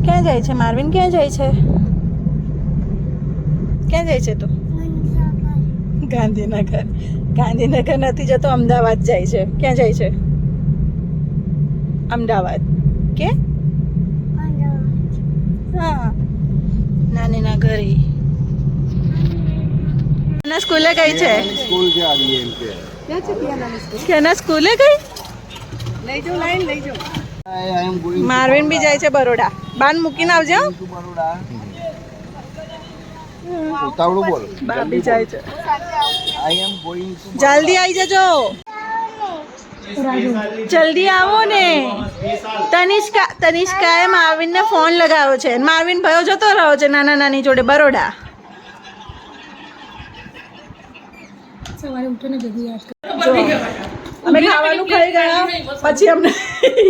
ક્યાં જાય છે માર્વિન? ક્યાં જાય છે? ક્યાં જાય છે તું? ગાંધીનગર. ગાંધીનગર નથી જતો, અમદાવાદ જાય છે. ક્યાં જાય છે? અમદાવાદ. કે હા, નાનીના ઘરે. ના સ્કૂલે ગઈ છે. स्कूल जा रही है इनके કેના સ્કૂલે ગઈ? લઈ જાઓ, લાઈન લઈ જાઓ. आई एम गोइंग માર્વિન બી જાય છે બરોડા. બાન મૂકીને આવજો. टू बड़ोड़ा उतावड़ू बोल બા બી જાય છે. आई एम गोइंग टू જલ્દી આવી જજો. જલ્દી આવો ને. તનિષ્કાએ માર્વિનને ફોન લગાવ્યો છે. માર્વિન ભયો જતો રહ્યો છે નાના નાની જોડે બરોડા. સવારે ઉઠીને બધું યાદ જો, અમે ખાવાનું ખાઈ ગયા પછી અમને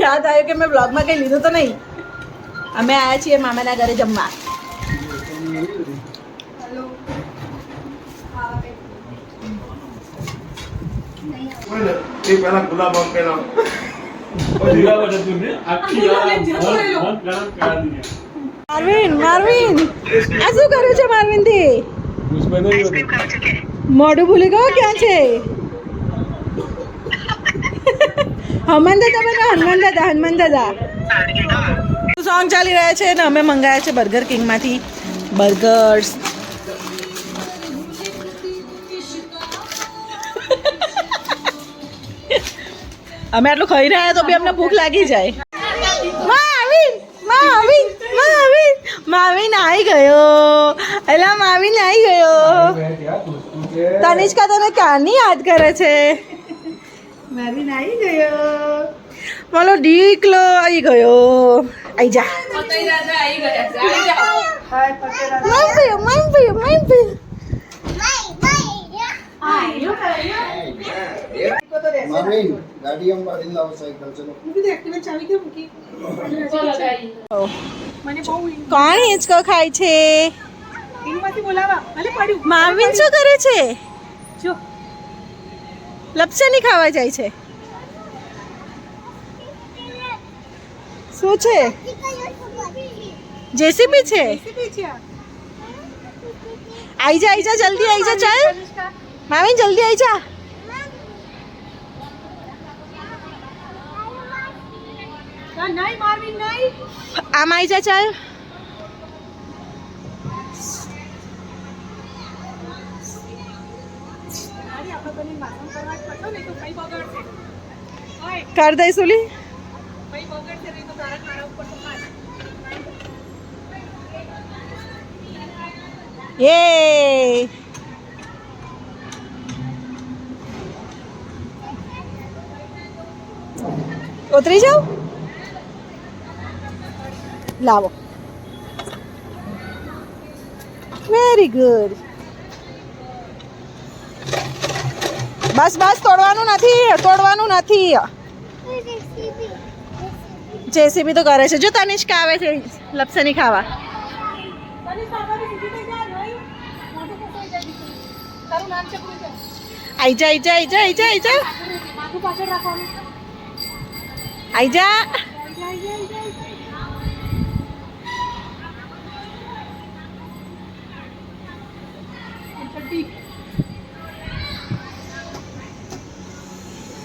યાદ આવ્યું કે મેં બ્લોગમાં કંઈ લીધું તો નહીં. અમે આવ્યા છીએ મામાના ઘરે જમવા. એ પેલા ગુલાબ આમ પેલા માર્વિન આ શું કર્યું છે માર્વિન થી? મોઢું ભૂલી ગયો ક્યાં છે? હનુમાન દાદા સોંગ ચાલી રહ્યા છે ને અમે મંગાયા છે બર્ગર કિંગમાંથી બર્ગર્સ. અમે આટલું ખાઈ રહ્યા તો બી અમને ભૂખ લાગી જાય. માવીન આવી ગયો. એલા માવીન આવી ગયો. તનિષ્કા તને ક્યારની યાદ કરે છે? માવીન આવી ગયો. મારો ડીકલો આવી ગયો. આઈ જા. मार्विन गाड़ी हम बाड़ी लाओ साइकिल चलो એક્ટિવા ચાવી કેમ મૂકી? મને બહુ કોણ હિંચકો ખાય છે? ઇનમાંથી બોલાવા. ભલે પડ્યું. માર્વિન શું કરે છે? જો લપસણી ખાવા જાય છે. શું છે? જેસીબી છે. રેસીપી છે આ. આઈ જા જલ્દી આઈ જા. ચાલ માર્વિન જલ્દી આઈ જા. નહીં માર્વિન નહીં. આમ આઈ જા. ચાલ અરે આપણે બને માથું કરવા જ પડતો ને તો કઈ બગડશે. ઓય કર દઈ સુલી. કઈ બગડશે નહીં તો તારા ખાડા ઉપર તો માર. યે ઉતરી જાઓ. લાવો. Very good. બસ તોડવાનું નથી. જેસીબી તો કરે છે. જો તનિષ્કા આવે છે લપસણી ખાવા. તને સામાની સીધી થઈ જા નહીં. મોઢું ફસાઈ જાય દીકરી. તારું નામ છે પૂછે. આઈ જા. માથું પાછળ રાખવાનું. આઈ જા.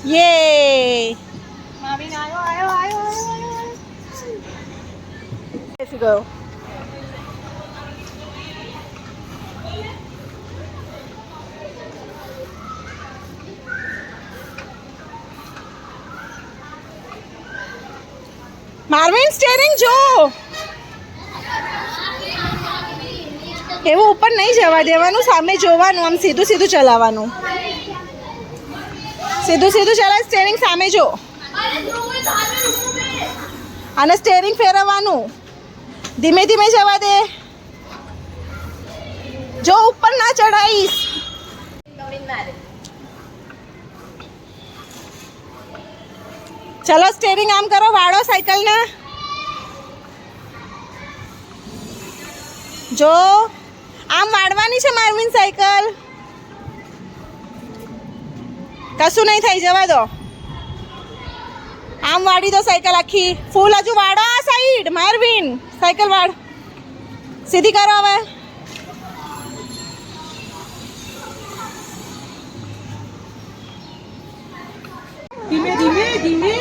યે મામીન આયો. બેસી ગયો. માર્વિન સ્ટીયરિંગ જો. એવું ઉપર નહીં જવા દેવાનું, સામે જોવાનું, આમ સીધું ચલાવવાનું. સીધું ચલાવ. સ્ટીયરિંગ સામે જો અને સ્ટીયરિંગ ફેરવવાનું. ધીમે જવા દે. જો ઉપર ના ચડાઈશ. ચલો સ્ટીયરિંગ આમ કરો, વાળો સાયકલને. જો આમ વાળવાની છે માર્વિન સાયકલ. કશું નહીં થઈ, જવા દો. આમ વાળી દો સાયકલ આખી ફૂલ. હજુ વાળો આ સાઈડ. સાઈડ માર્વિન સાયકલ વાળ સીધી કરો હવે ધીમે ધીમે ધીમે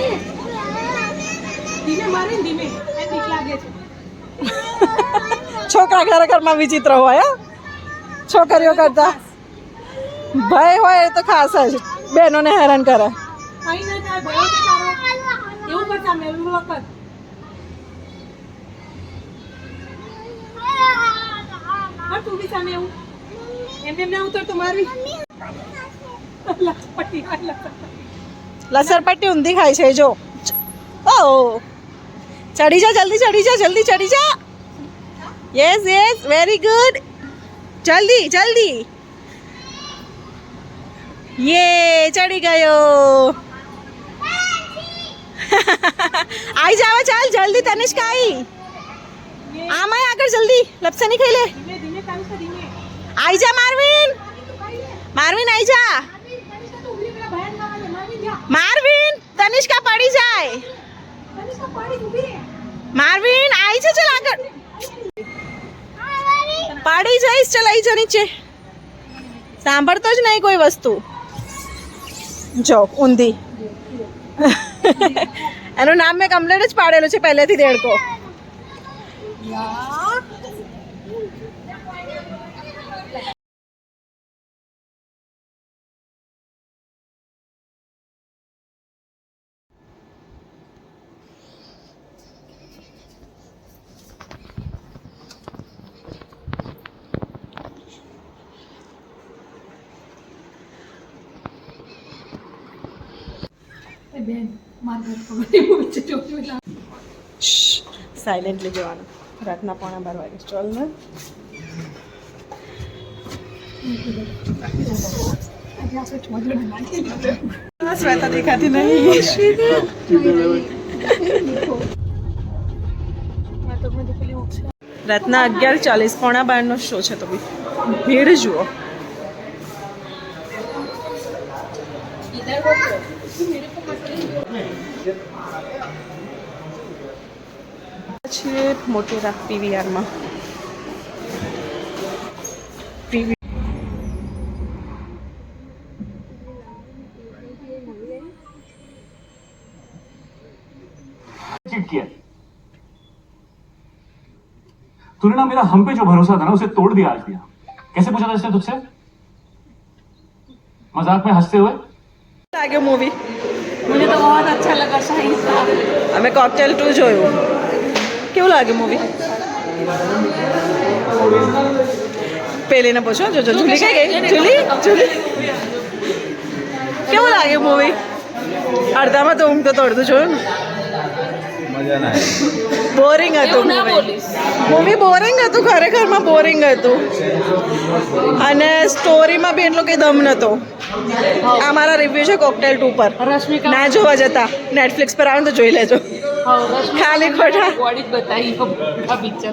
ધીમે મારે ધીમે એ બીક લાગે છે. છોકરા ખરેખરમાં વિચિત્ર હોય હા છોકરીઓ કરતા ભાઈ હોય એ તો ખાસ જ બહેનોને હેરાન કરે કઈ ના થાય ભયો તો તારો એવું કરતા મેલું વખત હા તું બી સામે એવું એમ ના ઉતર તો મારી લપટી લસરપટ્ટી ઊંધી ખાય છે જો ઓ ચડી જા જલ્દી ચડી જા યસ યસ વેરી ગુડ જલ્દી જલ્દી યે ચડી ગયો આઈ જાવ ચાલ જલ્દી તનિષ્કા આઈ આમાં આગળ જલ્દી લપસે નહીં ખાઈ લે ધીમે ધીમે તાનિષ્કા ધીમે આઈ જા માર્વિન આઈ જા તાનિષ્કા તો ઉભી પેલા ભયાન ના આવે મારી જા માર્વિન તનિષ્કા પડી જાય તાનિષ્કા પાડી ઉભી રે માર્વિન આઈ છે ચલ આગળ પાડી જઈશ ચલ આઈ જા નીચે સાંભળતો જ નહીં કોઈ વસ્તુ જો ઊંધી એનું નામ મેં કમ્પ્લેટ જ પાડેલું છે પહેલેથી દેડકો બેન માર ઘર પકડી વચ્ચે ચોકી લા સાયલેન્ટલી જવાનું રાતના 11:30 વાગે ચાલ ને શ્વેતા દેખાતી નહીં રાતના 11:40 11:30 શો છે તો બી ભીડ જુઓ છીએ મોટેરા પીવીઆરમાં चीट किया तूने ना मेरा हम पे जो भरोसा था ना उसे तोड़ दिया आज दिया कैसे पूछा था इसने तुझसे मजाक में हंसते हुए લાગ્યો મૂવી मुझे तो बहुत अच्छा लगा शाही साहब અમે કોકટેલ 2 જોયું કેવું લાગ્યું મૂવી પેલીને પૂછો જો જુલી કઈ ગઈ જુલી કેવું લાગ્યું મૂવી અડધામાં તો ઊંઘ તો અડધું જોયું ને મજા ના બોરિંગ હતું મૂવી બોરિંગ હતું ખરેખરમાં બોરિંગ હતું અને સ્ટોરીમાં બી એટલો કંઈ દમ નહોતો આ મારા રિવ્યુ છે કોકટેલ 2 પર રશ્મિકા ના જોવા જતા નેટફ્લિક્સ પર આવે તો જોઈ લેજો ખાલી ખોટા બોડી बताई अब पिक्चर